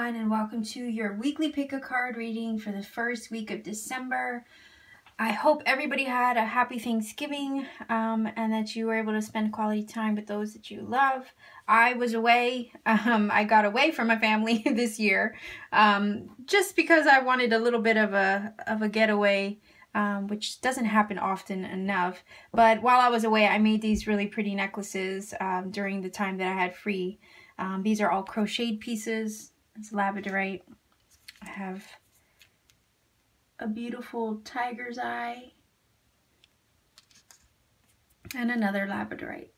everyone, and welcome to your weekly pick-a-card reading for the first week of December. I hope everybody had a happy Thanksgiving and that you were able to spend quality time with those that you love. I was away. I got away from my family this year just because I wanted a little bit of a getaway, which doesn't happen often enough. But while I was away, I made these really pretty necklaces during the time that I had free. These are all crocheted pieces. It's labradorite. I have a beautiful tiger's eye and another labradorite.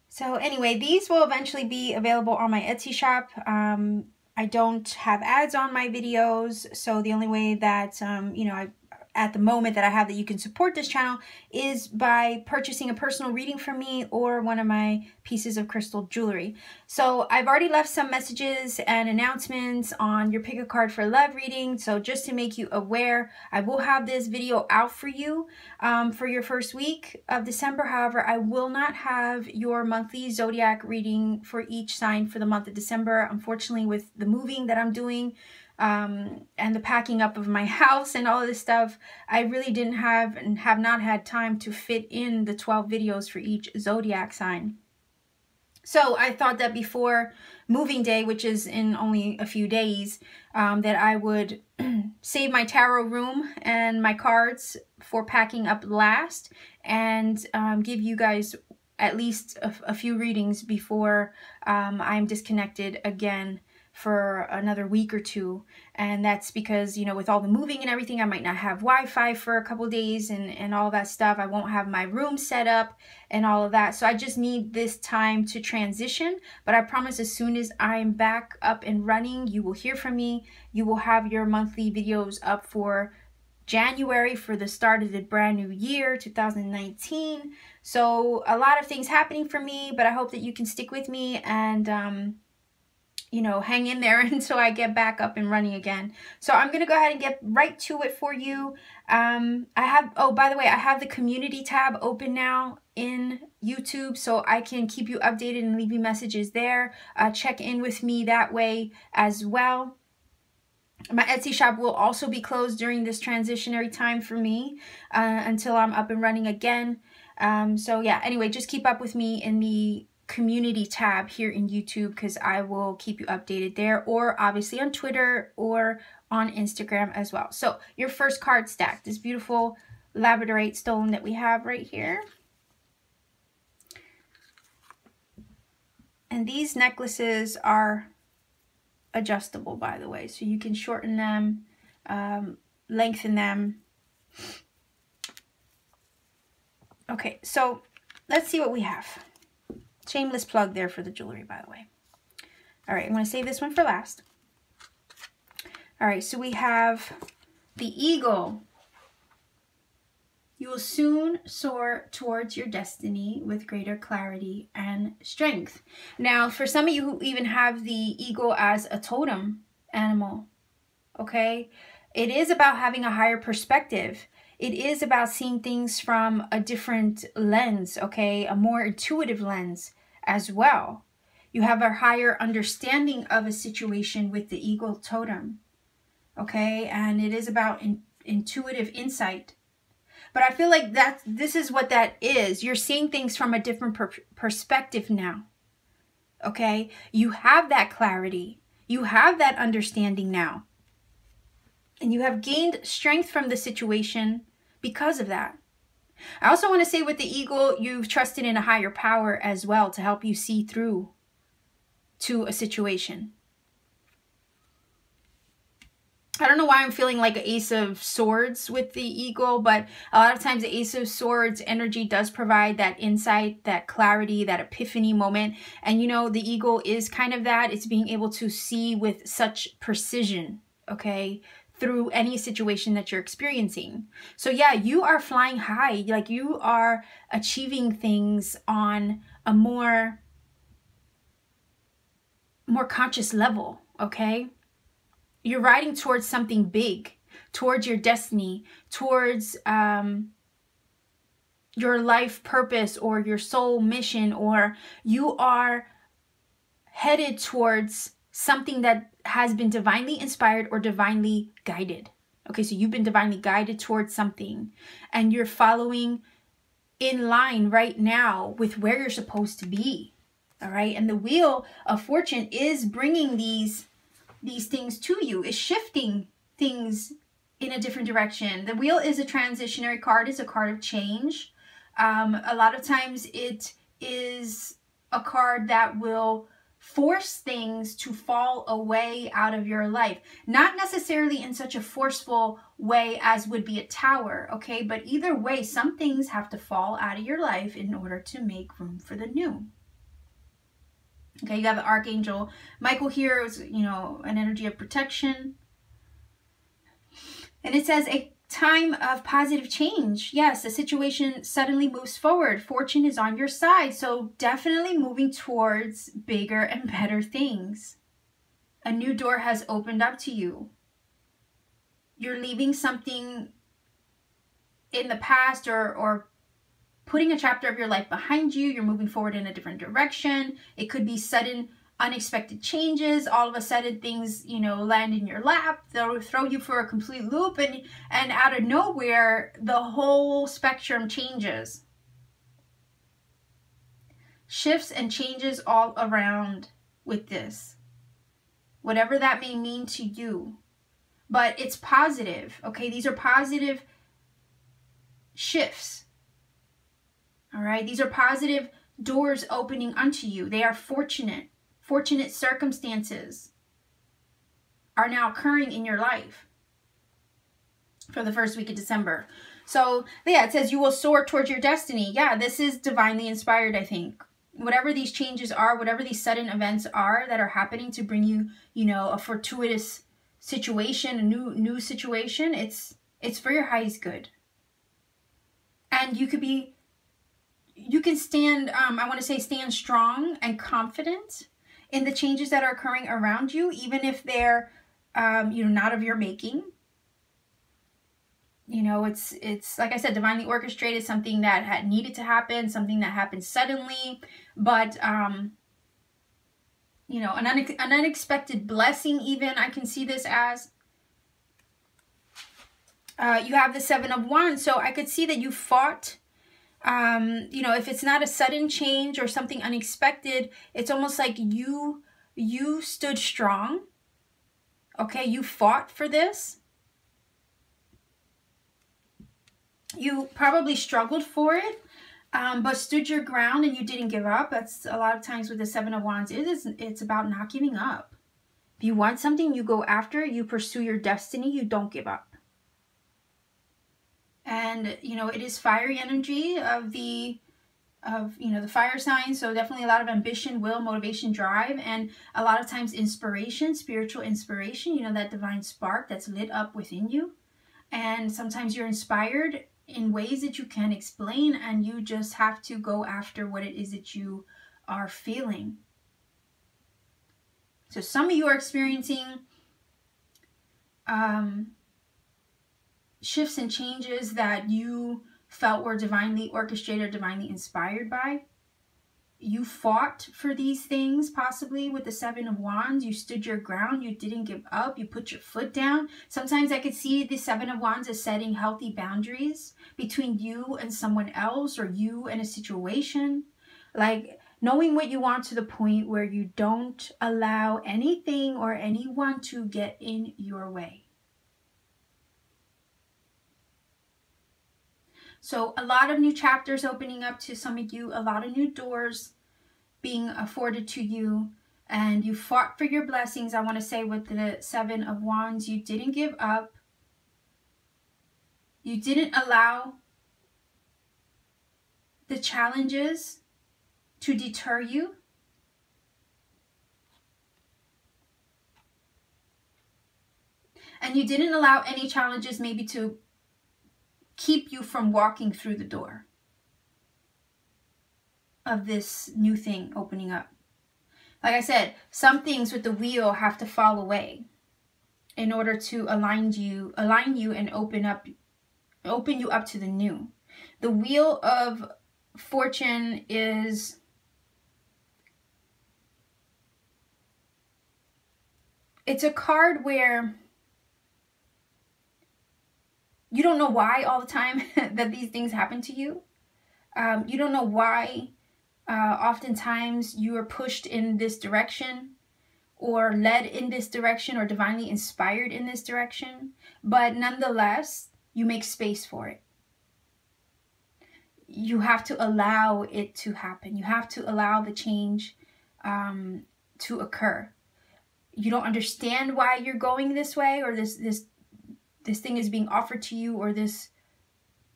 So anyway, these will eventually be available on my Etsy shop. I don't have ads on my videos, so the only way that at the moment that I have that you can support this channel is by purchasing a personal reading from me or one of my pieces of crystal jewelry. So I've already left some messages and announcements on your pick a card for love reading. So just to make you aware, I will have this video out for you for your first week of December. However, I will not have your monthly zodiac reading for each sign for the month of December. Unfortunately, with the moving that I'm doing, and the packing up of my house and all of this stuff, I really didn't have and have not had time to fit in the 12 videos for each zodiac sign. So I thought that before moving day, which is in only a few days, that I would save my tarot room and my cards for packing up last and give you guys at least a few readings before I'm disconnected again for another week or two. And that's because, you know, with all the moving and everything, I might not have Wi-Fi for a couple days and all that stuff. I won't have my room set up and all of that. So I just need this time to transition. But I promise as soon as I'm back up and running, you will hear from me. You will have your monthly videos up for January, for the start of the brand new year, 2019. So a lot of things happening for me, but I hope that you can stick with me and you know, hang in there until I get back up and running again. So I'm going to go ahead and get right to it for you. Oh, by the way, I have the community tab open now in YouTube, so I can keep you updated and leave you messages there. Check in with me that way as well. My Etsy shop will also be closed during this transitionary time for me until I'm up and running again. So yeah, anyway, just keep up with me in the community tab here in YouTube because I will keep you updated there, or obviously on Twitter or on Instagram as well. So your first card stack, this beautiful labradorite stone that we have right here. And these necklaces are adjustable, by the way, so you can shorten them, lengthen them. Okay, so let's see what we have. Shameless plug there for the jewelry, by the way. All right, I'm going to save this one for last. All right, so we have the eagle. You will soon soar towards your destiny with greater clarity and strength. Now, for some of you who even have the eagle as a totem animal, okay, it is about having a higher perspective. It is about seeing things from a different lens, okay, a more intuitive lens as well. You have a higher understanding of a situation with the eagle totem, okay, and it is about intuitive insight. But I feel like this is what that is. You're seeing things from a different perspective now, okay? You have that clarity. You have that understanding now. And you have gained strength from the situation because of that. I also want to say with the eagle, you've trusted in a higher power as well to help you see through to a situation. I don't know why I'm feeling like an Ace of Swords with the eagle, but a lot of times the Ace of Swords energy does provide that insight, that clarity, that epiphany moment. And you know, the eagle is kind of that. It's being able to see with such precision, okay, through any situation that you're experiencing. So yeah, you are flying high. Like, you are achieving things on a more conscious level, okay? You're riding towards something big, towards your destiny, towards your life purpose or your soul mission, or you are headed towards something that has been divinely inspired or divinely guided. Okay, so you've been divinely guided towards something and you're following in line right now with where you're supposed to be. All right, and the Wheel of Fortune is bringing these things to you, is shifting things in a different direction. The Wheel is a transitionary card, it's a card of change. A lot of times it is a card that will force things to fall away out of your life. Not necessarily in such a forceful way as would be a Tower, okay? But either way, some things have to fall out of your life in order to make room for the new. Okay, you got the Archangel Michael here, is, you know, an energy of protection. And it says a time of positive change. Yes, the situation suddenly moves forward. Fortune is on your side. So definitely moving towards bigger and better things. A new door has opened up to you. You're leaving something in the past or putting a chapter of your life behind you. You're moving forward in a different direction. It could be sudden, unexpected changes. All of a sudden things, you know, land in your lap. They'll throw you for a complete loop, and out of nowhere, the whole spectrum changes. Shifts and changes all around with this. Whatever that may mean to you. But it's positive, okay? These are positive shifts. All right, these are positive doors opening unto you. They are fortunate. Fortunate circumstances are now occurring in your life for the first week of December. So yeah, it says you will soar towards your destiny. Yeah, this is divinely inspired, I think. Whatever these changes are, whatever these sudden events are that are happening to bring you, you know, a fortuitous situation, a new situation, it's for your highest good. And you can stand, I want to say stand strong and confident in the changes that are occurring around you, even if they're, you know, not of your making. You know, it's like I said, divinely orchestrated, something that had needed to happen, something that happened suddenly, but, you know, an unexpected blessing even, I can see this as. You have the Seven of Wands, so I could see that you fought. You know, if it's not a sudden change or something unexpected, it's almost like you stood strong. Okay, you fought for this. You probably struggled for it, but stood your ground and you didn't give up. That's a lot of times with the Seven of Wands. It's about not giving up. If you want something, you go after it. You pursue your destiny. You don't give up. And, you know, it is fiery energy of the fire sign. So definitely a lot of ambition, will, motivation, drive, and a lot of times inspiration, spiritual inspiration, you know, that divine spark that's lit up within you. And sometimes you're inspired in ways that you can't explain, and you just have to go after what it is that you are feeling. So some of you are experiencing shifts and changes that you felt were divinely orchestrated or divinely inspired by. You fought for these things, possibly with the Seven of Wands. You stood your ground. You didn't give up. You put your foot down. Sometimes I could see the Seven of Wands as setting healthy boundaries between you and someone else, or you and a situation. Like knowing what you want to the point where you don't allow anything or anyone to get in your way. So a lot of new chapters opening up to some of you, a lot of new doors being afforded to you, and you fought for your blessings. I want to say with the Seven of Wands, you didn't give up. You didn't allow the challenges to deter you. And you didn't allow any challenges maybe to keep you from walking through the door of this new thing opening up. Like I said, some things with the wheel have to fall away in order to align you and open you up to the new. The Wheel of Fortune is it's a card where you don't know why all the time that these things happen to you. You don't know why oftentimes you are pushed in this direction, or led in this direction, or divinely inspired in this direction. But nonetheless, you make space for it. You have to allow it to happen. You have to allow the change to occur. You don't understand why you're going this way, or this thing is being offered to you, or this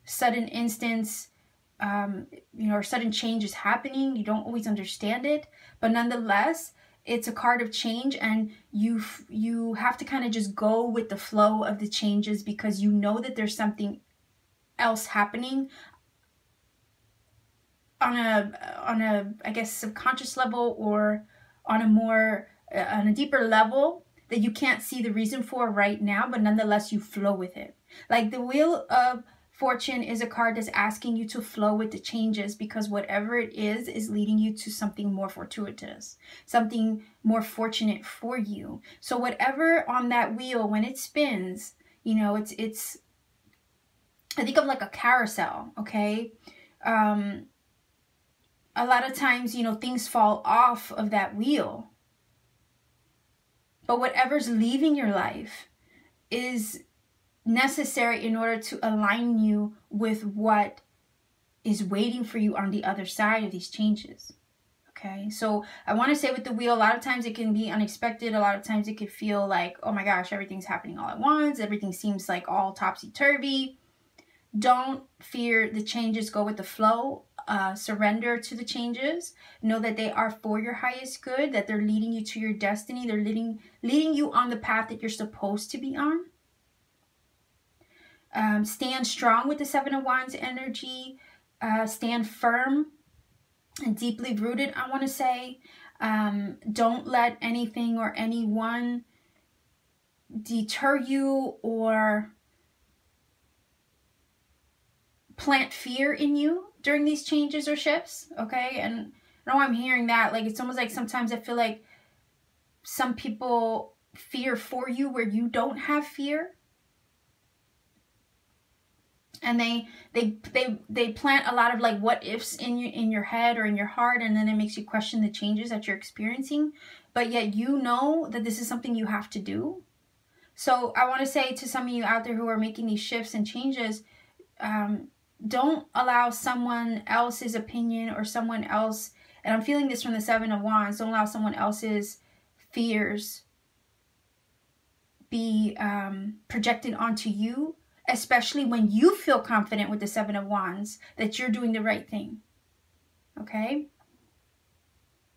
sudden instance, or sudden change is happening. You don't always understand it, but nonetheless, it's a card of change, and you have to kind of just go with the flow of the changes, because you know that there's something else happening on a I guess subconscious level, or on a deeper level that you can't see the reason for right now, but nonetheless you flow with it. Like the Wheel of Fortune is a card that's asking you to flow with the changes, because whatever it is leading you to something more fortuitous, something more fortunate for you. So whatever on that wheel, when it spins, it's I think of like a carousel, okay? A lot of times, things fall off of that wheel. But whatever's leaving your life is necessary in order to align you with what is waiting for you on the other side of these changes. Okay, so I want to say with the wheel, a lot of times it can be unexpected. A lot of times it can feel like, oh my gosh, everything's happening all at once. Everything seems like all topsy-turvy. Don't fear the changes. Go with the flow. Surrender to the changes. Know that they are for your highest good, that they're leading you to your destiny. They're leading you on the path that you're supposed to be on. Stand strong with the Seven of Wands energy. Stand firm and deeply rooted, I want to say. Don't let anything or anyone deter you or plant fear in you during these changes or shifts, okay? And I know I'm hearing that, like, it's almost like sometimes I feel like some people fear for you where you don't have fear. And they plant a lot of like what ifs in your head or in your heart, and then it makes you question the changes that you're experiencing. But yet you know that this is something you have to do. So I want to say to some of you out there who are making these shifts and changes, don't allow someone else's opinion or someone else, and I'm feeling this from the Seven of Wands, don't allow someone else's fears be projected onto you, especially when you feel confident with the Seven of Wands that you're doing the right thing. Okay?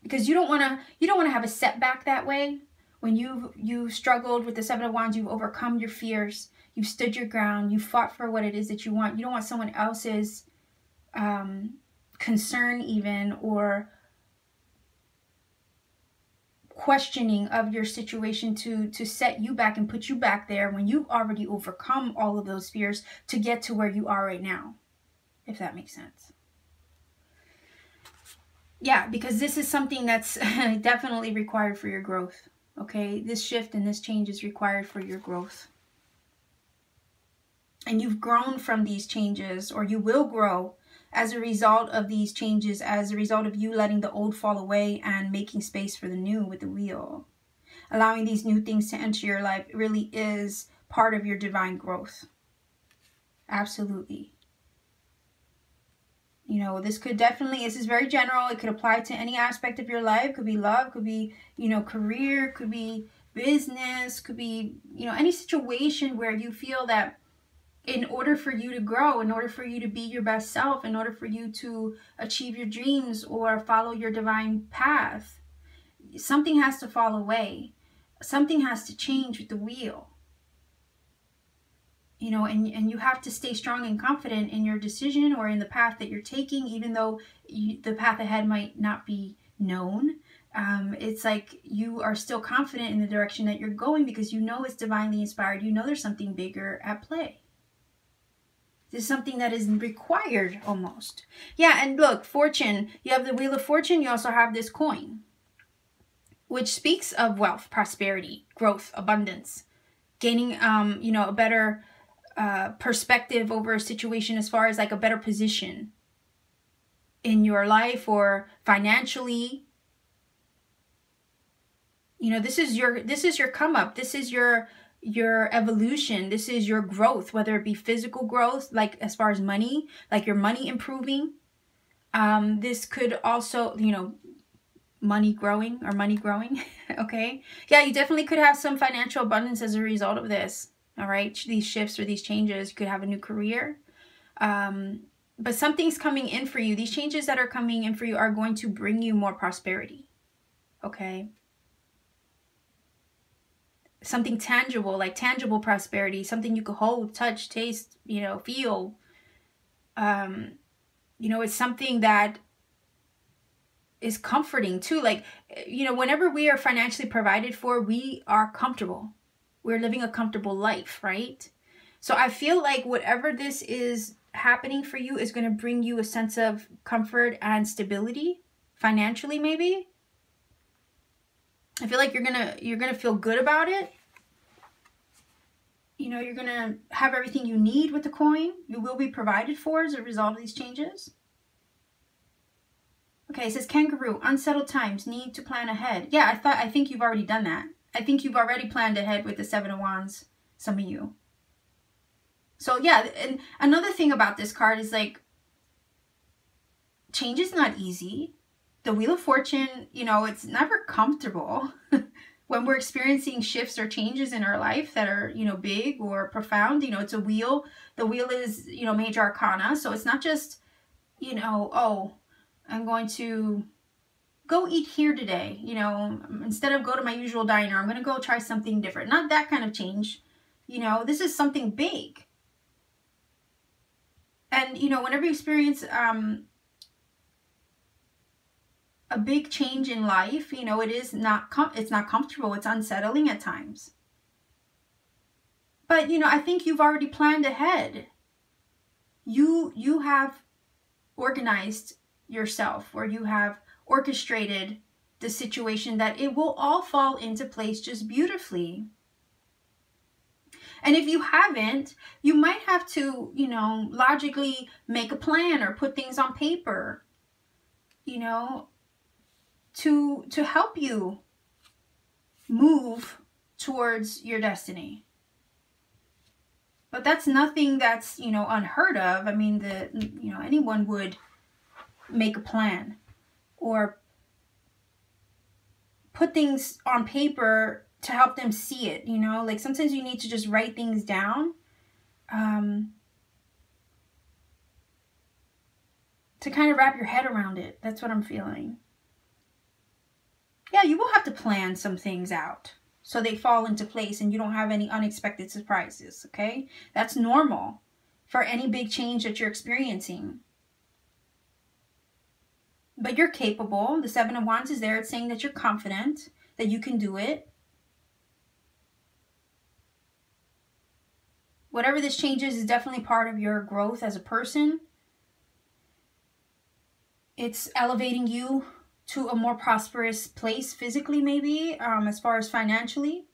Because you don't want to have a setback that way. When you struggled with the Seven of Wands, you've overcome your fears, you've stood your ground, you fought for what it is that you want. You don't want someone else's concern even, or questioning of your situation to set you back and put you back there when you've already overcome all of those fears to get to where you are right now, if that makes sense. Yeah, because this is something that's definitely required for your growth, okay? This shift and this change is required for your growth. And you've grown from these changes, or you will grow as a result of these changes, as a result of you letting the old fall away and making space for the new with the wheel. Allowing these new things to enter your life really is part of your divine growth. Absolutely. You know, this is very general. It could apply to any aspect of your life. Could be love, could be, career, could be business, could be, any situation where you feel that in order for you to grow, in order for you to be your best self, in order for you to achieve your dreams or follow your divine path, something has to fall away. Something has to change with the wheel. And you have to stay strong and confident in your decision or in the path that you're taking, even though the path ahead might not be known. It's like you are still confident in the direction that you're going because you know it's divinely inspired. You know there's something bigger at play. This is something that is required almost. Yeah, and look, fortune. You have the Wheel of Fortune. You also have this coin. which speaks of wealth, prosperity, growth, abundance, gaining, you know, a better perspective over a situation as far as like a better position in your life or financially. You know, this is your come up. This is your evolution. This is your growth, whether it be physical growth, like as far as money, like your money improving. This could also, you know, money growing. Okay. Yeah, you definitely could have some financial abundance as a result of this. All right. These shifts or these changes. You could have a new career. But something's coming in for you. These changes that are coming in for you are going to bring you more prosperity. Okay. Something tangible, like tangible prosperity, something you could hold, touch, taste, you know, feel. You know, it's something that is comforting too. Like, you know, whenever we are financially provided for, we are comfortable. We're living a comfortable life, right? So I feel like whatever this is happening for you is going to bring you a sense of comfort and stability financially, maybe. I feel like you're gonna feel good about it. You know, you're gonna have everything you need with the coin. You will be provided for as a result of these changes. Okay, it says kangaroo, unsettled times, need to plan ahead. Yeah, I think you've already done that. I think you've already planned ahead with the Seven of Wands, some of you. So yeah, and another thing about this card is like, change is not easy. The Wheel of Fortune, you know, it's never comfortable. When we're experiencing shifts or changes in our life that are, you know, big or profound, you know, it's a wheel. The wheel is, you know, major arcana. So it's not just, you know, oh, I'm going to go eat here today. You know, instead of go to my usual diner, I'm going to go try something different. Not that kind of change. You know, this is something big. And, you know, whenever you experience a big change in life, you know, it's not comfortable. It's unsettling at times. But, you know, I think you've already planned ahead. You have organized yourself, or you have orchestrated the situation that it will all fall into place just beautifully. And if you haven't, you might have to, you know, logically make a plan or put things on paper, you know, to help you move towards your destiny. But that's nothing that's, you know, unheard of. I mean, you know, anyone would make a plan or put things on paper to help them see it, you know? Like sometimes you need to just write things down to kind of wrap your head around it. That's what I'm feeling. Yeah, you will have to plan some things out so they fall into place and you don't have any unexpected surprises, okay? That's normal for any big change that you're experiencing. But you're capable. The Seven of Wands is there. It's saying that you're confident, that you can do it. Whatever this change is definitely part of your growth as a person. It's elevating you to a more prosperous place physically, maybe, as far as financially.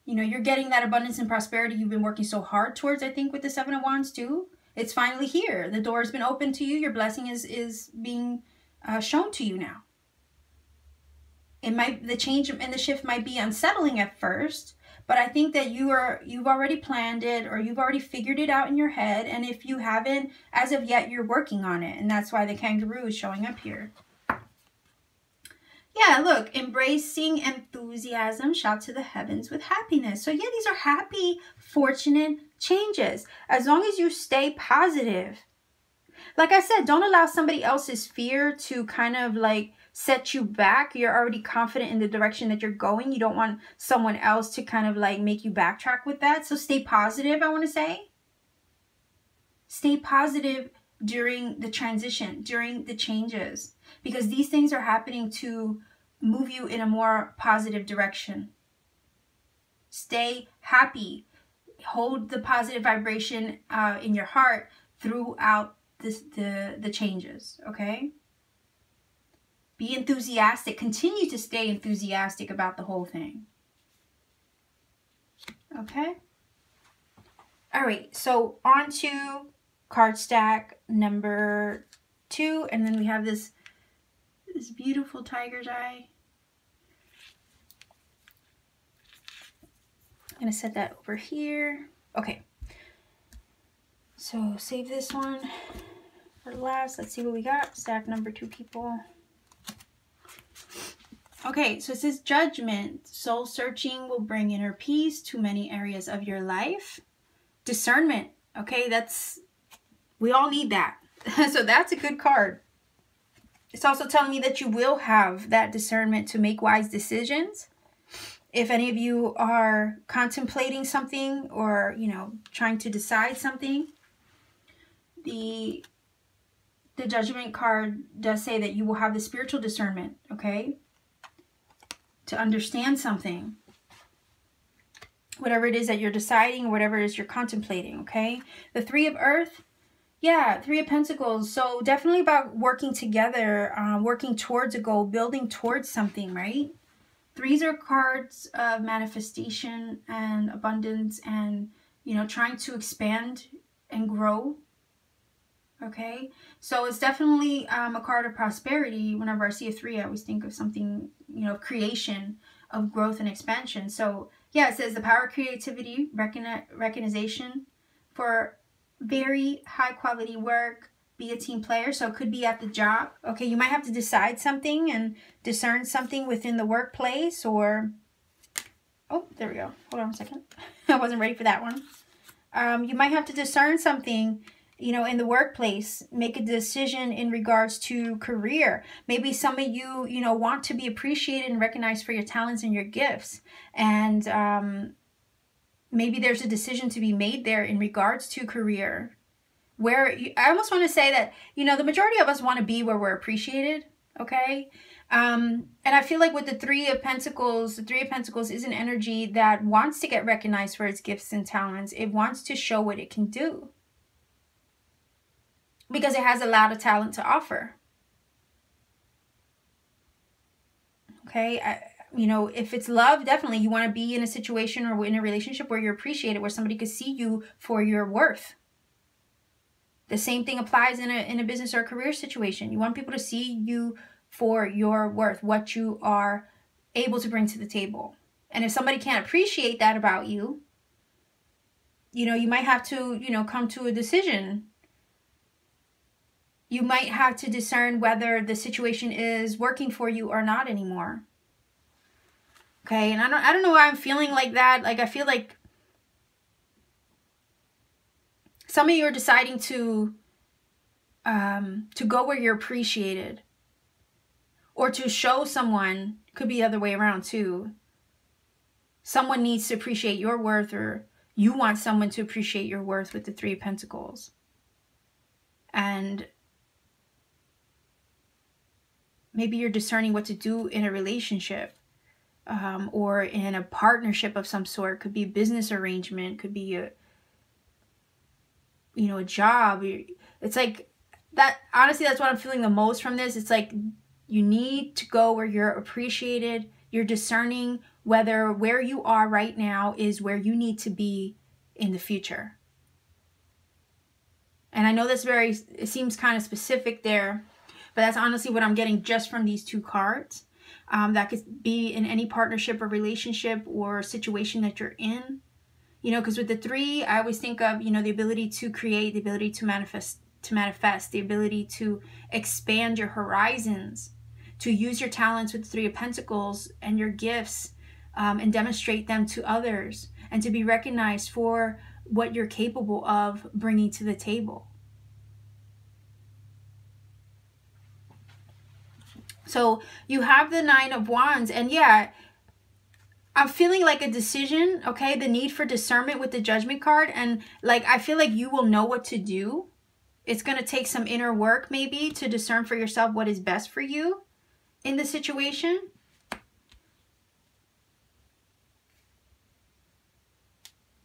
You know, you're getting that abundance and prosperity you've been working so hard towards, I think, with the Seven of Wands too. It's finally here. The door has been opened to you. Your blessing is being shown to you now. The change and the shift might be unsettling at first, but I think that you've already planned it, or you've already figured it out in your head. And if you haven't, as of yet, you're working on it. And that's why the kangaroo is showing up here. Yeah, look, embracing enthusiasm, shout to the heavens with happiness. So yeah, these are happy, fortunate changes. As long as you stay positive. Like I said, don't allow somebody else's fear to kind of like set you back. You're already confident in the direction that you're going. You don't want someone else to kind of like make you backtrack with that. So stay positive, I want to say. Stay positive during the transition, during the changes, because these things are happening to move you in a more positive direction. Stay happy. Hold the positive vibration in your heart throughout the changes, okay? Be enthusiastic. Continue to stay enthusiastic about the whole thing. Okay? All right, so on to card stack number 2. And then we have this beautiful tiger's eye. I'm going to set that over here. Okay. So save this one for last. Let's see what we got. Stack number 2, people. Okay, so it says judgment. Soul searching will bring inner peace to many areas of your life. Discernment. Okay, we all need that. So that's a good card. It's also telling me that you will have that discernment to make wise decisions. If any of you are contemplating something or, you know, trying to decide something, the judgment card does say that you will have the spiritual discernment, okay, to understand something, whatever it is that you're deciding, whatever it is you're contemplating, okay? The 3 of Earth, yeah, 3 of Pentacles. So definitely about working together, working towards a goal, building towards something, right? 3s are cards of manifestation and abundance and, you know, trying to expand and grow. Okay, so it's definitely a card of prosperity. Whenever I see a 3, I always think of something, you know, of creation, of growth and expansion. So yeah, it says the power of creativity, recognition for very high quality work, be a team player. So it could be at the job. Okay, you might have to decide something and discern something within the workplace, or, oh, there we go. Hold on a second. I wasn't ready for that one. You might have to discern something, you know, in the workplace, make a decision in regards to career. Maybe some of you, you know, want to be appreciated and recognized for your talents and your gifts. And maybe there's a decision to be made there in regards to career. Where I almost want to say that, you know, the majority of us want to be where we're appreciated, okay? And I feel like with the 3 of Pentacles, the 3 of Pentacles is an energy that wants to get recognized for its gifts and talents. It wants to show what it can do, because it has a lot of talent to offer. Okay, you know, if it's love, definitely you want to be in a situation or in a relationship where you're appreciated, where somebody could see you for your worth. The same thing applies in a business or career situation. You want people to see you for your worth, what you are able to bring to the table. And if somebody can't appreciate that about you, you know, you might have to, you know, come to a decision. You might have to discern whether the situation is working for you or not anymore. Okay, and I don't know why I'm feeling like that. Like, I feel like some of you are deciding to go where you're appreciated, or to show someone. Could be the other way around too. Someone needs to appreciate your worth, or you want someone to appreciate your worth with the 3 of Pentacles. And maybe you're discerning what to do in a relationship, or in a partnership of some sort. Could be a business arrangement, could be a, you know, a job. It's like that. Honestly, that's what I'm feeling the most from this. It's like you need to go where you're appreciated. You're discerning whether where you are right now is where you need to be in the future. And I know that's it seems kind of specific there, but that's honestly what I'm getting just from these 2 cards. That could be in any partnership or relationship or situation that you're in. You know, because with the 3, I always think of, you know, the ability to create, the ability to manifest, the ability to expand your horizons, to use your talents with the 3 of Pentacles and your gifts, and demonstrate them to others, and to be recognized for what you're capable of bringing to the table. So you have the 9 of Wands, and yeah, I'm feeling like a decision, okay? The need for discernment with the Judgment card, and like I feel like you will know what to do. It's going to take some inner work maybe to discern for yourself what is best for you in the situation.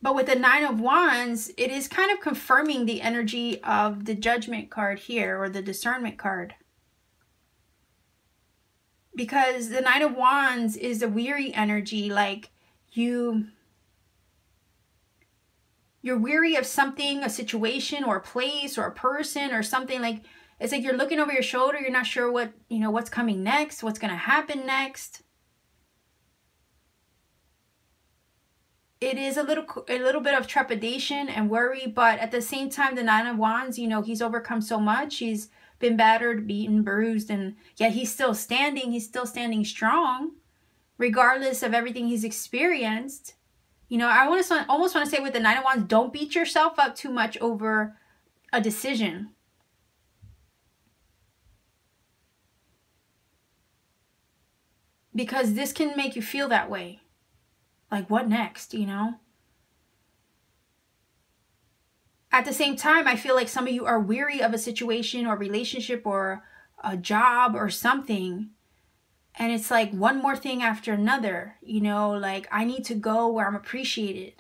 But with the 9 of Wands, it is kind of confirming the energy of the Judgment card here, or the Discernment card. Because the Nine of Wands is a weary energy. Like you're weary of something, a situation or a place or a person or something. Like it's like you're looking over your shoulder. You're not sure what, what's coming next, what's going to happen next. It is a little bit of trepidation and worry, but at the same time, the Nine of Wands, he's overcome so much. He's been battered, beaten, bruised, and yet he's still standing. He's still standing strong, regardless of everything he's experienced. I almost want to say with the Nine of Wands, don't beat yourself up too much over a decision. Because this can make you feel that way. Like, what next, At the same time, I feel like some of you are weary of a situation or relationship or a job or something. And it's like one more thing after another, like I need to go where I'm appreciated.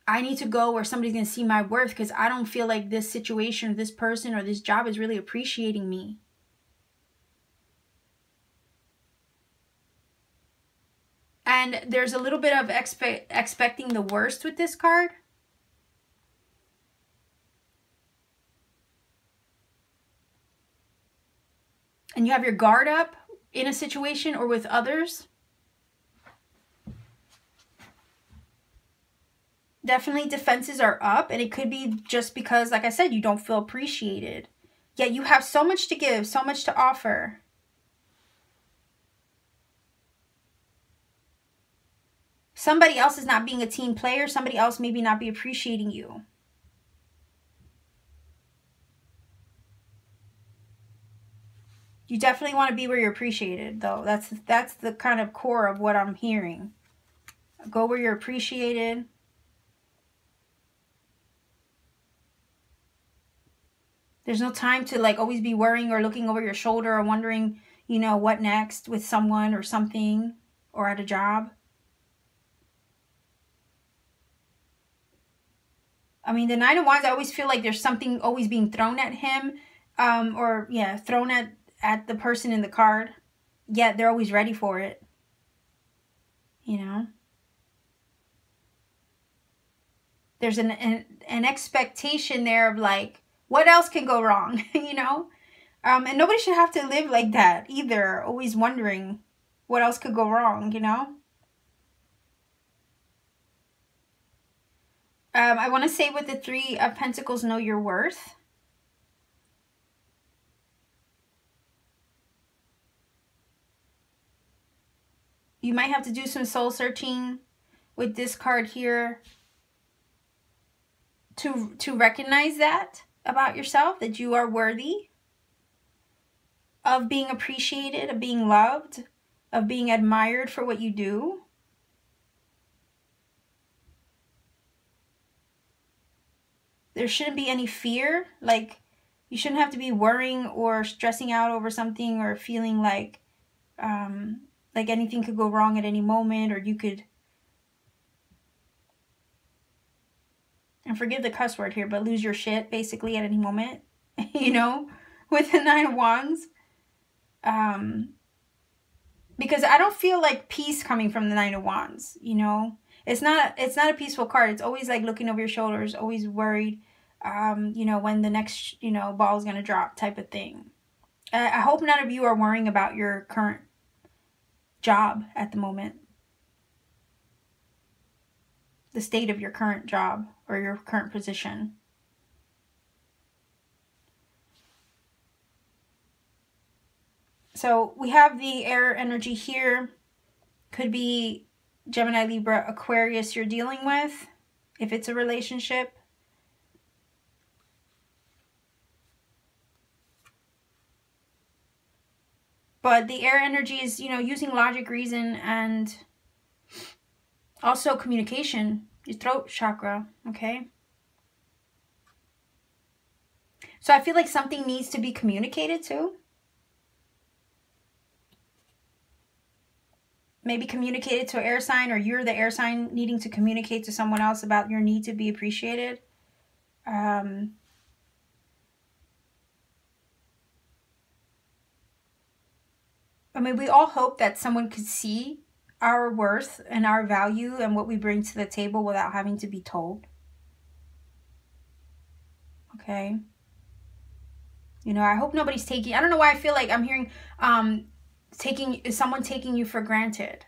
I need to go where somebody's going to see my worth because I don't feel like this situation, or this person, or this job is really appreciating me. And there's a little bit of expecting the worst with this card. And you have your guard up in a situation or with others. Definitely defenses are up, and it could be just because, like I said, you don't feel appreciated. Yet you have so much to give, so much to offer. Somebody else is not being a team player. Somebody else maybe not be appreciating you. You definitely want to be where you're appreciated, though. That's the kind of core of what I'm hearing. Go where you're appreciated. There's no time to like always be worrying or looking over your shoulder or wondering, what next with someone or something or at a job. I mean, the Nine of Wands, I always feel like there's something always being thrown at him, thrown at the person in the card, yet they're always ready for it, There's an expectation there of like, what else can go wrong, And nobody should have to live like that either, always wondering what else could go wrong, I want to say with the Three of Pentacles, know your worth. You might have to do some soul searching with this card here to recognize that about yourself, that you are worthy of being appreciated, of being loved, of being admired for what you do. There shouldn't be any fear. Like, you shouldn't have to be worrying or stressing out over something or feeling like anything could go wrong at any moment, or you could, and forgive the cuss word here, but lose your shit basically at any moment, with the Nine of Wands. Because I don't feel like peace coming from the Nine of Wands, It's not a peaceful card. It's always like looking over your shoulders, always worried, when the next, ball is going to drop type of thing. I hope none of you are worrying about your current job at the moment. The state of your current job or your current position. So we have the air energy here. Could be Gemini, Libra, Aquarius you're dealing with, if it's a relationship. But the air energy is, using logic, reason, and also communication, your throat chakra, okay? So I feel like something needs to be communicated too. Maybe communicated to an air sign, or you're the air sign needing to communicate to someone else about your need to be appreciated. I mean, we all hope that someone could see our worth and our value and what we bring to the table without having to be told. Okay. You know, I hope nobody's taking, I don't know why I feel like I'm hearing, is someone taking you for granted?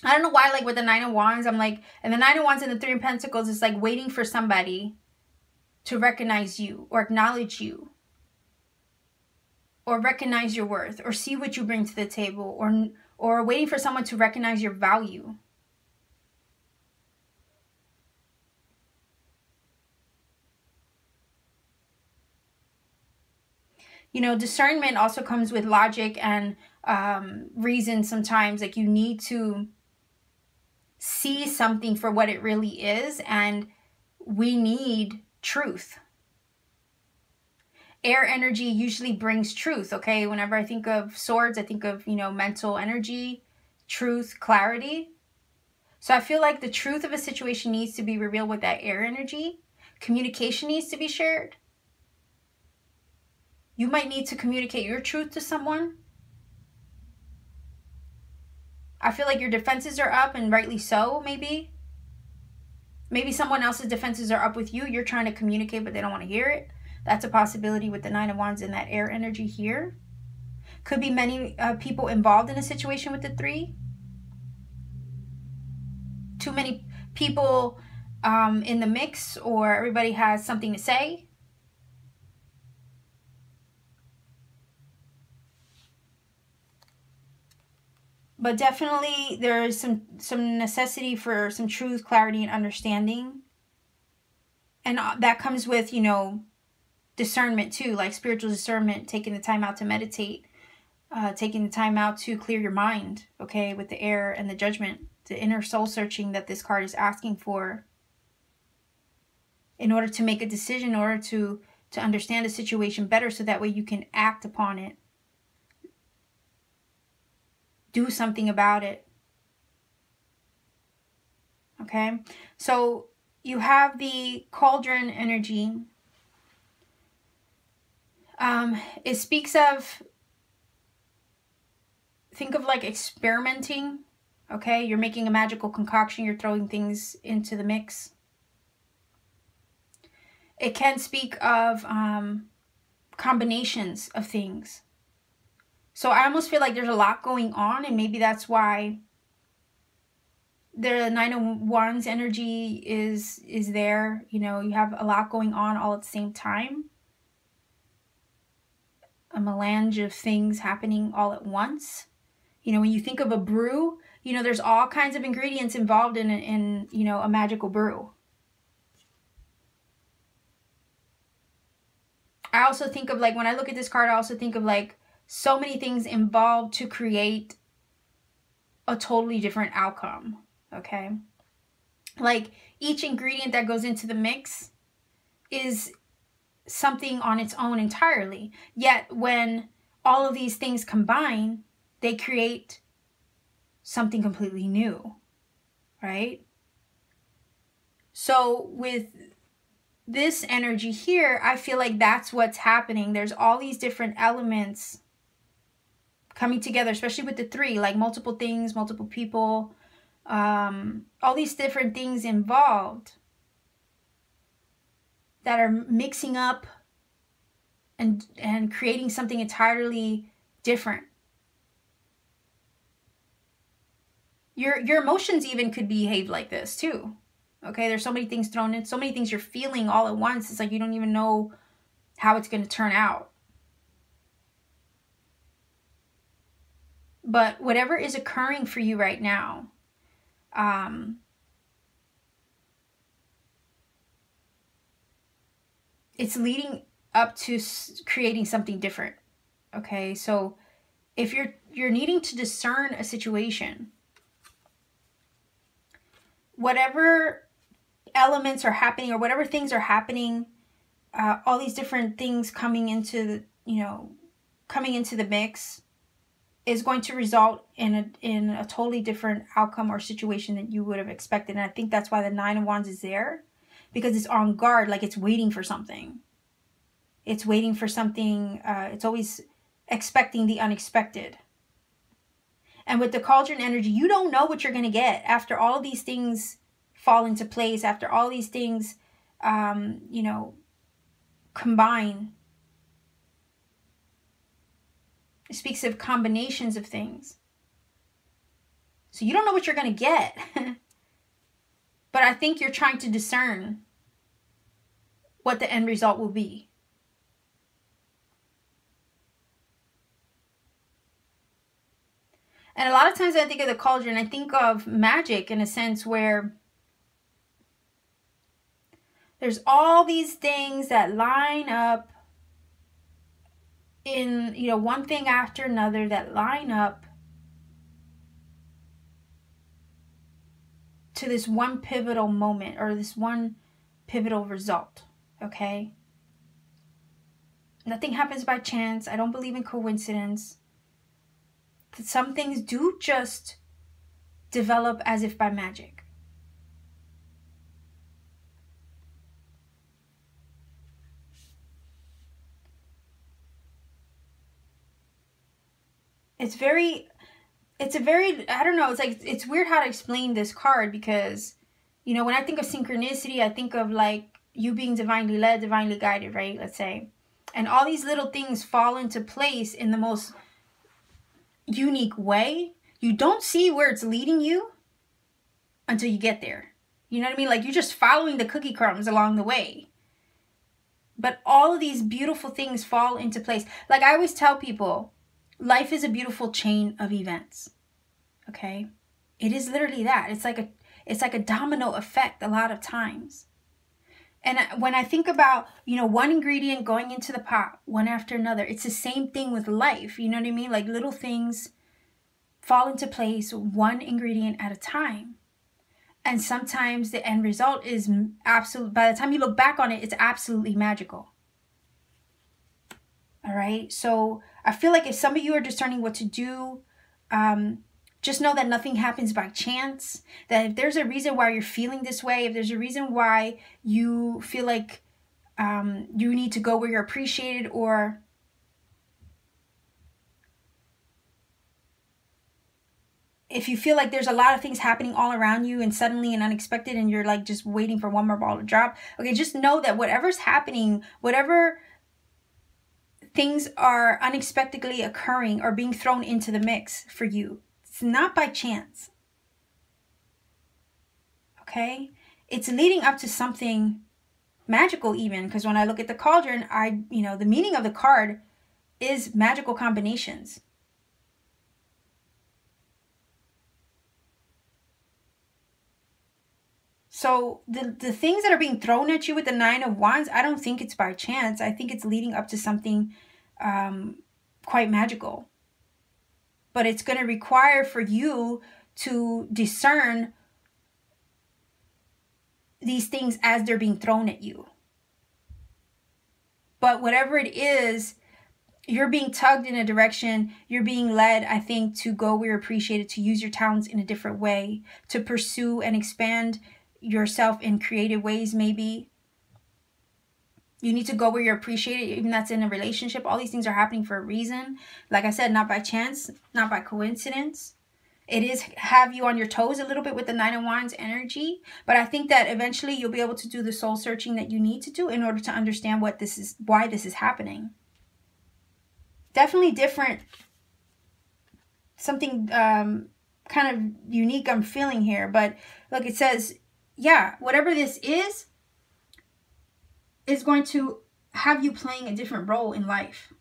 I don't know why, like with the Nine of Wands, I'm like, and the Nine of Wands and the Three of Pentacles is like waiting for somebody to recognize you or acknowledge you or recognize your worth or see what you bring to the table or waiting for someone to recognize your value. You know, discernment also comes with logic and reason sometimes. Like you need to see something for what it really is, and we need truth. Air energy usually brings truth, okay? Whenever I think of swords, I think of, you know, mental energy, truth, clarity. So I feel like the truth of a situation needs to be revealed with that air energy. Communication needs to be shared. You might need to communicate your truth to someone. I feel like your defenses are up, and rightly so, maybe. Maybe someone else's defenses are up with you. You're trying to communicate, but they don't want to hear it. That's a possibility with the Nine of Wands and that air energy here. Could be many people involved in a situation with the three. Too many people in the mix, or everybody has something to say. But definitely there is some necessity for some truth, clarity, and understanding. And that comes with, you know, discernment too, like spiritual discernment, taking the time out to meditate, taking the time out to clear your mind, okay, with the air and the judgment, the inner soul searching that this card is asking for in order to make a decision, in order to understand the situation better, so that way you can act upon it. Do something about it. Okay, so you have the cauldron energy. It speaks of, think of like experimenting. Okay, you're making a magical concoction, you're throwing things into the mix. It can speak of combinations of things. So I almost feel like there's a lot going on, and maybe that's why the Nine of Wands energy is there. You know, you have a lot going on all at the same time. A melange of things happening all at once. You know, when you think of a brew, you know, there's all kinds of ingredients involved in you know, a magical brew. I also think of, like, when I look at this card, I also think of like so many things involved to create a totally different outcome, okay? Like each ingredient that goes into the mix is something on its own entirely. Yet when all of these things combine, they create something completely new, right? So with this energy here, I feel like that's what's happening. There's all these different elements coming together, especially with the three, like multiple things, multiple people, all these different things involved that are mixing up and creating something entirely different. Your emotions even could behave like this too. Okay, there's so many things thrown in, so many things you're feeling all at once. It's like you don't even know how it's going to turn out. But whatever is occurring for you right now, it's leading up to creating something different. Okay, so if you're needing to discern a situation, whatever elements are happening or whatever things are happening, all these different things coming into the, you know, coming into the mix, is going to result in a totally different outcome or situation that you would have expected. And I think that's why the Nine of Wands is there, because it's on guard, like it's waiting for something. It's waiting for something. It's always expecting the unexpected. And with the Cauldron energy, you don't know what you're going to get after all of these things fall into place, after all these things, you know, combine. It speaks of combinations of things. So you don't know what you're going to get. But I think you're trying to discern what the end result will be. And a lot of times when I think of the Cauldron, I think of magic in a sense where there's all these things that line up in, you know, one thing after another that line up to this one pivotal moment or this one pivotal result, okay? Nothing happens by chance. I don't believe in coincidence. Some things do just develop as if by magic. It's a very, I don't know, it's like, it's weird how to explain this card because, you know, when I think of synchronicity, I think of like you being divinely led, divinely guided, right? Let's say. And all these little things fall into place in the most unique way. You don't see where it's leading you until you get there. You know what I mean? Like you're just following the cookie crumbs along the way. But all of these beautiful things fall into place. Like I always tell people, life is a beautiful chain of events. Okay? It is literally that. It's like a domino effect a lot of times. And when I think about, you know, one ingredient going into the pot, one after another, it's the same thing with life. You know what I mean? Like little things fall into place one ingredient at a time. And sometimes the end result is absolute. By the time you look back on it, it's absolutely magical. All right. So I feel like if some of you are discerning what to do, just know that nothing happens by chance. That if there's a reason why you're feeling this way, if there's a reason why you feel like you need to go where you're appreciated, or if you feel like there's a lot of things happening all around you and suddenly and unexpected and you're like just waiting for one more ball to drop. Okay, just know that whatever's happening, whatever things are unexpectedly occurring or being thrown into the mix for you, it's not by chance. Okay? It's leading up to something magical even, because when I look at the Cauldron, the meaning of the card is magical combinations. So the things that are being thrown at you with the Nine of Wands, I don't think it's by chance. I think it's leading up to something quite magical. But it's going to require for you to discern these things as they're being thrown at you. But whatever it is, you're being tugged in a direction. You're being led, I think, to go where you're appreciated, to use your talents in a different way, to pursue and expand yourself in creative ways. Maybe you need to go where you're appreciated, even that's in a relationship. All these things are happening for a reason. Like I said, not by chance, not by coincidence. It is have you on your toes a little bit with the Nine of Wands energy, but I think that eventually you'll be able to do the soul searching that you need to do in order to understand what this is, why this is happening. Definitely different, something kind of unique I'm feeling here. But look, it says, yeah, whatever this is going to have you playing a different role in life.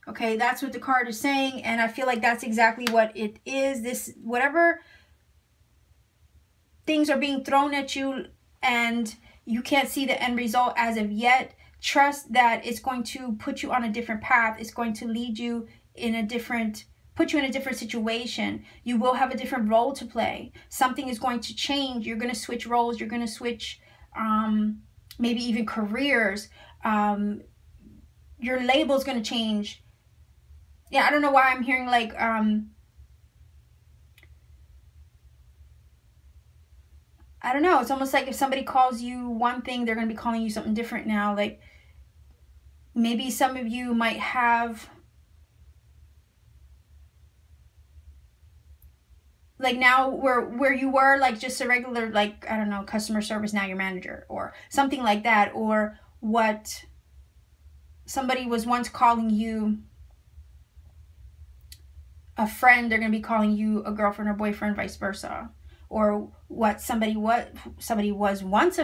Okay, that's what the card is saying, and I feel like that's exactly what it is. This, whatever things are being thrown at you and you can't see the end result as of yet, trust that it's going to put you on a different path. It's going to lead you in a different, put you in a different situation. You will have a different role to play. Something is going to change. You're going to switch roles. You're going to switch maybe even careers. Your label is going to change. yeah, I don't know why I'm hearing like, I don't know. It's almost like if somebody calls you one thing, they're going to be calling you something different now. Like maybe some of you might have, like now where you were like just a regular, like, I don't know, customer service, now your manager or something like that. Or what somebody was once calling you a friend, they're going to be calling you a girlfriend or boyfriend, vice versa. Or what somebody was once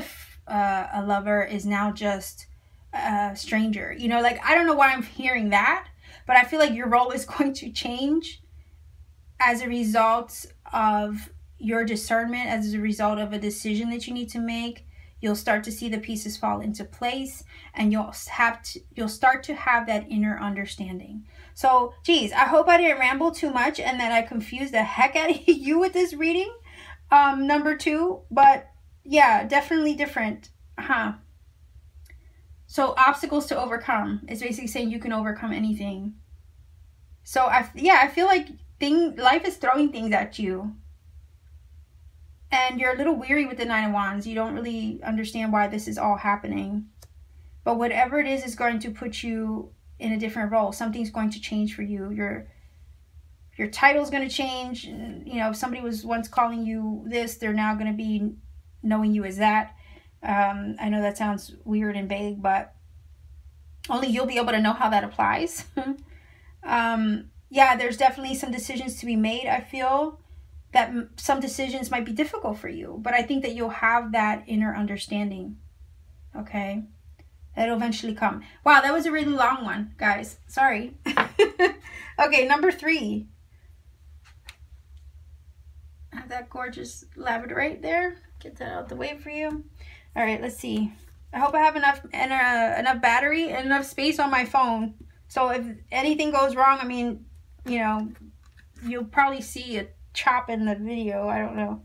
a lover is now just a stranger. You know, like, I don't know why I'm hearing that, but I feel like your role is going to change as a result of your discernment, as a result of a decision that you need to make. You'll start to see the pieces fall into place, and you'll start to have that inner understanding. So, geez, I hope I didn't ramble too much and that I confused the heck out of you with this reading, number 2. But yeah, definitely different. So obstacles to overcome. It's basically saying you can overcome anything. So I feel like life is throwing things at you. And you're a little weary with the 9 of Wands. You don't really understand why this is all happening. But whatever it is going to put you in a different role. Something's going to change for you. Your title's going to change. You know, if somebody was once calling you this, they're now going to be knowing you as that. I know that sounds weird and vague, but only you'll be able to know how that applies. Yeah, there's definitely some decisions to be made. I feel that some decisions might be difficult for you, but I think that you'll have that inner understanding. Okay, that'll eventually come. Wow, that was a really long one, guys. Sorry. Okay, number 3. I have that gorgeous labradorite there. Get that out the way for you. All right, let's see. I hope I have enough battery and enough space on my phone. So if anything goes wrong, I mean, you know, you'll probably see a chop in the video. I don't know.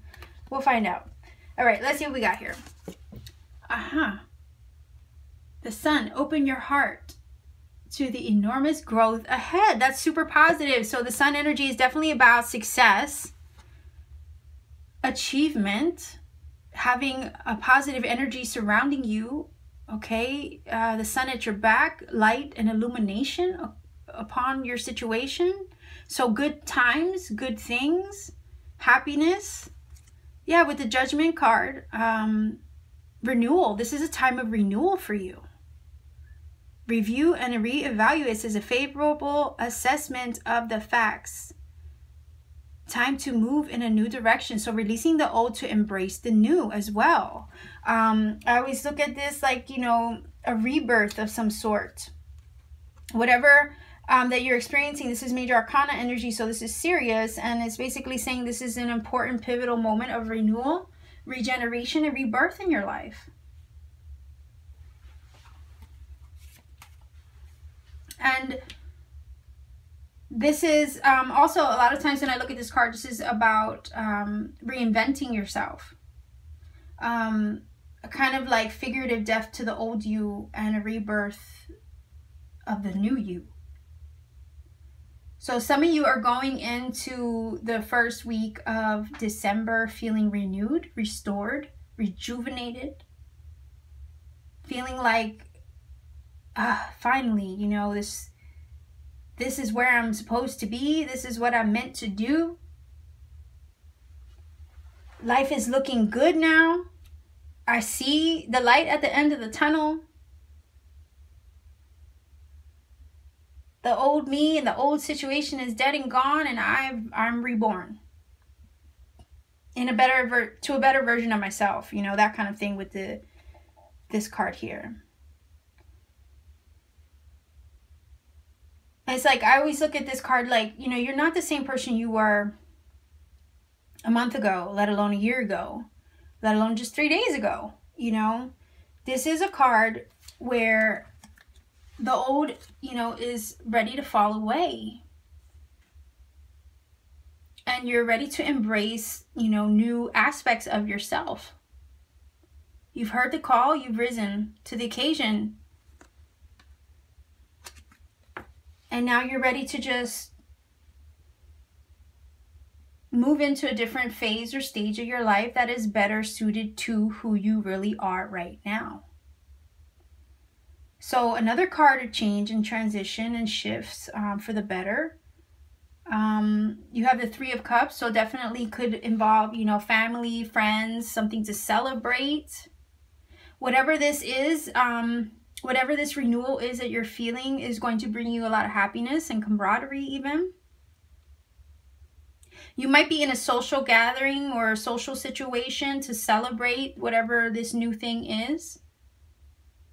We'll find out. All right, let's see what we got here. The Sun, open your heart to the enormous growth ahead. That's super positive. So the Sun energy is definitely about success, achievement, having a positive energy surrounding you. Okay, the Sun at your back, light and illumination upon your situation. So good times, good things, happiness. Yeah, with the Judgment card, renewal. This is a time of renewal for you. Review and reevaluate. It says a favorable assessment of the facts. Time to move in a new direction. So releasing the old to embrace the new as well. I always look at this like, you know, a rebirth of some sort. Whatever that you're experiencing, this is major arcana energy, so this is serious, and it's basically saying this is an important pivotal moment of renewal, regeneration, and rebirth in your life. And this is also, a lot of times when I look at this card, this is about reinventing yourself. A kind of like figurative death to the old you and a rebirth of the new you. So some of you are going into the first week of December feeling renewed, restored, rejuvenated, feeling like, finally, you know, this is where I'm supposed to be. This is what I'm meant to do. Life is looking good now. I see the light at the end of the tunnel. The old me and the old situation is dead and gone, and I'm reborn in a better version of myself. You know, that kind of thing with this card here. It's like, I always look at this card like, you know, you're not the same person you were a month ago, let alone a year ago, let alone just 3 days ago. You know, this is a card where the old, you know, is ready to fall away. And you're ready to embrace, you know, new aspects of yourself. You've heard the call, you've risen to the occasion. And now you're ready to just move into a different phase or stage of your life that is better suited to who you really are right now. So another card of change and transition and shifts for the better. You have the Three of Cups, so definitely could involve, you know, family, friends, something to celebrate. Whatever this is, whatever this renewal is that you're feeling is going to bring you a lot of happiness and camaraderie even. You might be in a social gathering or a social situation to celebrate whatever this new thing is.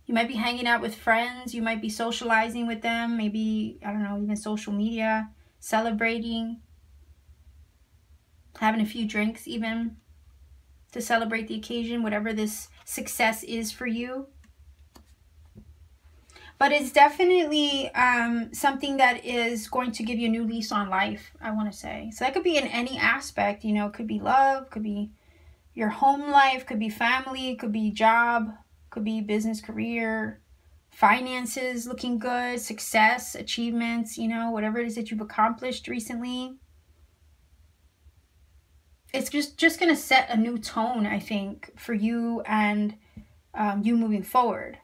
You might be hanging out with friends. You might be socializing with them. Maybe, I don't know, even social media, celebrating, having a few drinks even to celebrate the occasion, whatever this success is for you. But it's definitely something that is going to give you a new lease on life, I want to say. So that could be in any aspect, you know, it could be love, could be your home life, could be family, could be job, could be business, career, finances looking good, success, achievements, you know, whatever it is that you've accomplished recently. It's just going to set a new tone, I think, for you and you moving forward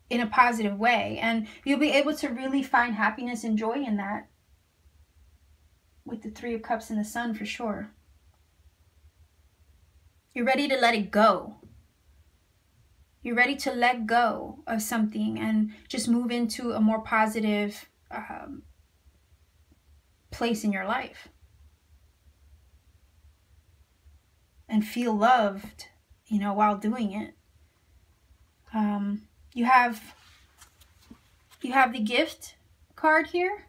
in a positive way. And you'll be able to really find happiness and joy in that with the Three of Cups and the Sun for sure. You're ready to let it go. You're ready to let go of something and just move into a more positive place in your life. And feel loved, you know, while doing it. You have the Gift card here,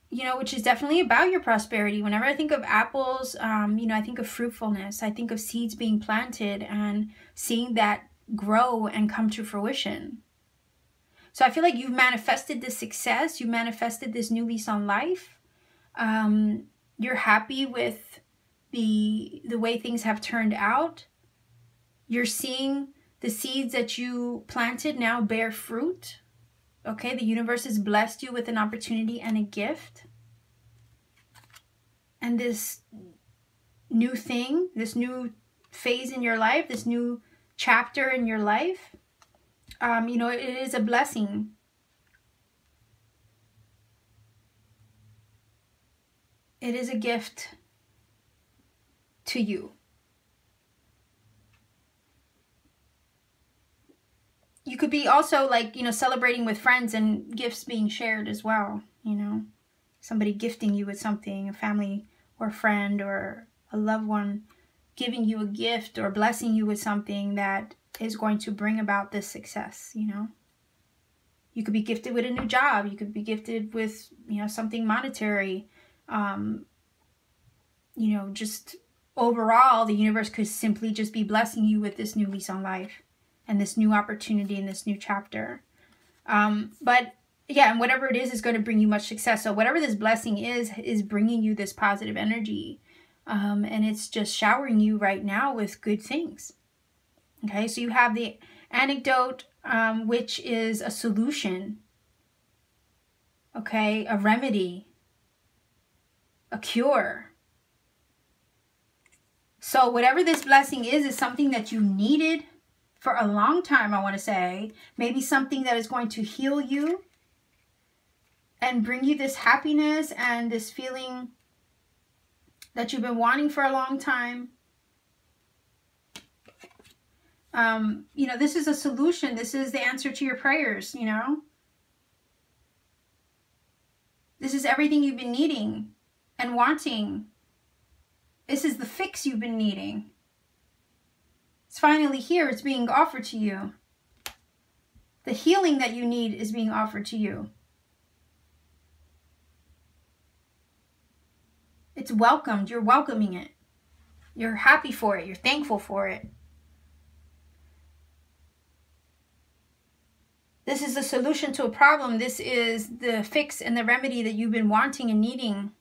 you know, which is definitely about your prosperity. Whenever I think of apples, you know, I think of fruitfulness. I think of seeds being planted and seeing that grow and come to fruition. So I feel like you've manifested this success. You manifested this new lease on life. You're happy with the way things have turned out. You're seeing the seeds that you planted now bear fruit. Okay, the universe has blessed you with an opportunity and a gift. And this new thing, this new phase in your life, this new chapter in your life, you know, it is a blessing. It is a gift to you. You could be also like, you know, celebrating with friends and gifts being shared as well, you know. Somebody gifting you with something, a family or a friend or a loved one giving you a gift or blessing you with something that is going to bring about this success, you know. You could be gifted with a new job. You could be gifted with, you know, something monetary. You know, just overall, the universe could simply just be blessing you with this new lease on life and this new opportunity and this new chapter. But yeah, and whatever it is going to bring you much success. So whatever this blessing is bringing you this positive energy. And it's just showering you right now with good things. Okay, so you have the anecdote, which is a solution. Okay, a remedy, a cure. So whatever this blessing is something that you needed for a long time, I want to say. Maybe something that is going to heal you and bring you this happiness and this feeling that you've been wanting for a long time. You know, this is a solution. This is the answer to your prayers, you know. This is everything you've been needing and wanting. This is the fix you've been needing. It's finally here. It's being offered to you. The healing that you need is being offered to you. It's welcomed. You're welcoming it. You're happy for it. You're thankful for it. This is the solution to a problem. This is the fix and the remedy that you've been wanting and needing.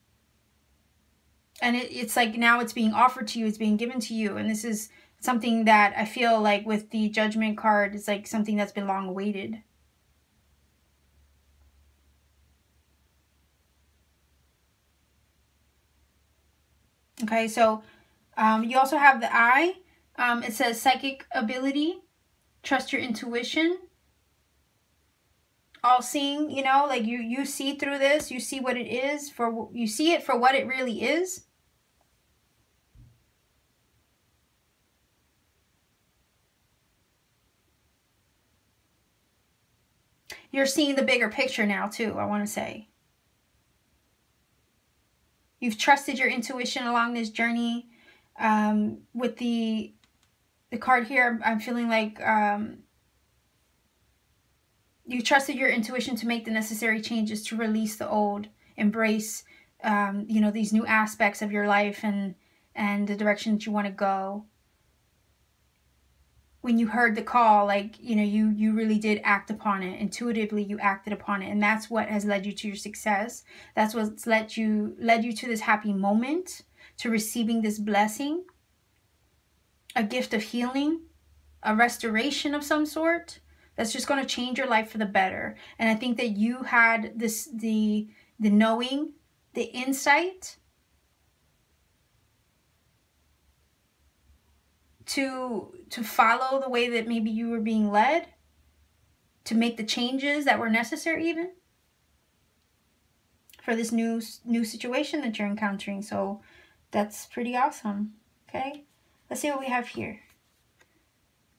And it's like now it's being offered to you. It's being given to you. And this is something that I feel like with the Judgment card is like something that's been long awaited. Okay, so you also have the I. It says psychic ability, trust your intuition, all seeing, you know, like you see through this, you see what it is for, you see it for what it really is. You're seeing the bigger picture now too, I want to say. You've trusted your intuition along this journey. With the card here, I'm feeling like you trusted your intuition to make the necessary changes to release the old, embrace, you know, these new aspects of your life and the direction that you want to go. When you heard the call, like, you know, you really did act upon it. Intuitively, you acted upon it. And that's what has led you to your success. That's what's led you to this happy moment, to receiving this blessing, a gift of healing, a restoration of some sort that's just going to change your life for the better. And I think that you had this, the knowing, the insight to follow the way that maybe you were being led, to make the changes that were necessary even for this new situation that you're encountering. So that's pretty awesome. Okay, let's see what we have here.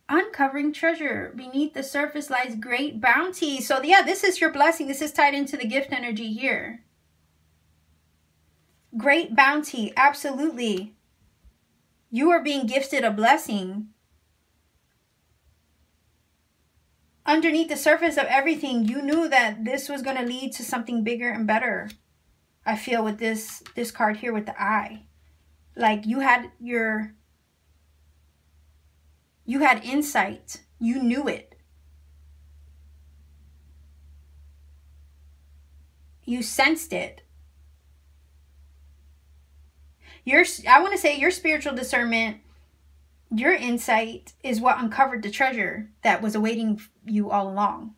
Uncovering treasure. Beneath the surface lies great bounty. So yeah, this is your blessing. This is tied into the gift energy here. Great bounty, absolutely. You are being gifted a blessing. Underneath the surface of everything, you knew that this was going to lead to something bigger and better. I feel with this card here with the eye. Like you had insight. You knew it. You sensed it. I want to say your spiritual discernment, your insight is what uncovered the treasure that was awaiting you all along.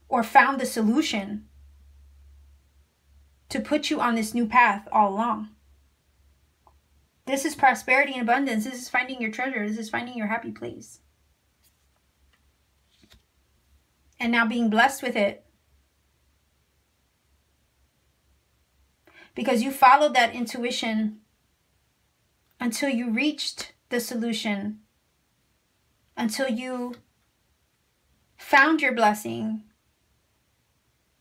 Or found the solution to put you on this new path all along. This is prosperity and abundance. This is finding your treasure. This is finding your happy place. And now being blessed with it. Because you followed that intuition until you reached the solution, until you found your blessing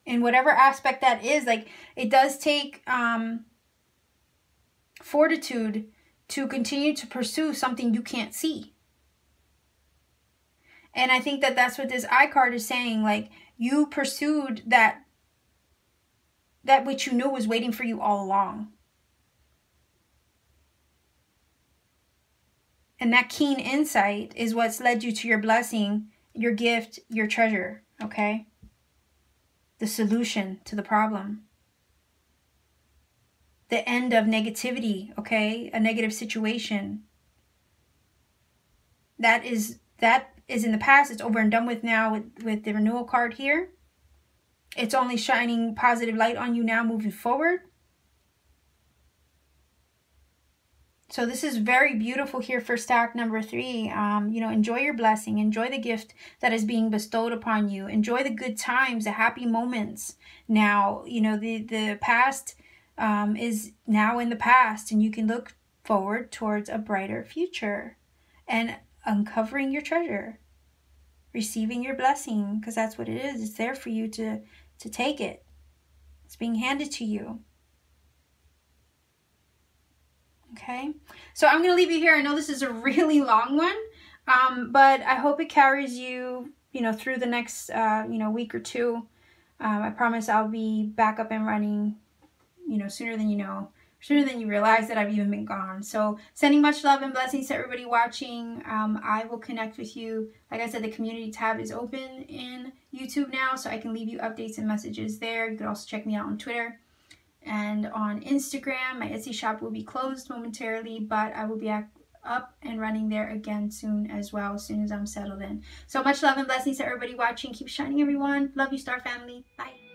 in whatever aspect that is. Like, it does take fortitude to continue to pursue something you can't see. And I think that that's what this eye card is saying. Like, you pursued that which you knew was waiting for you all along. And that keen insight is what's led you to your blessing, your gift, your treasure, okay? The solution to the problem. The end of negativity, okay? A negative situation. That is in the past. It's over and done with now with the renewal card here. It's only shining positive light on you now moving forward. So this is very beautiful here for stack number 3. You know, enjoy your blessing. Enjoy the gift that is being bestowed upon you. Enjoy the good times, the happy moments. Now, you know, the past is now in the past, and you can look forward towards a brighter future and uncovering your treasure, receiving your blessing, because that's what it is. It's there for you to take it. It's being handed to you. Okay, so I'm going to leave you here. I know this is a really long one, but I hope it carries you, you know, through the next, you know, week or two. I promise I'll be back up and running, you know, sooner than you realize that I've even been gone. So sending much love and blessings to everybody watching. I will connect with you. Like I said, the community tab is open in YouTube now, so I can leave you updates and messages there. You can also check me out on Twitter and on Instagram. My Etsy shop will be closed momentarily, but I will be up and running there again soon as well, as soon as I'm settled in. So much love and blessings to everybody watching. Keep shining, everyone. Love you, Star Family. Bye.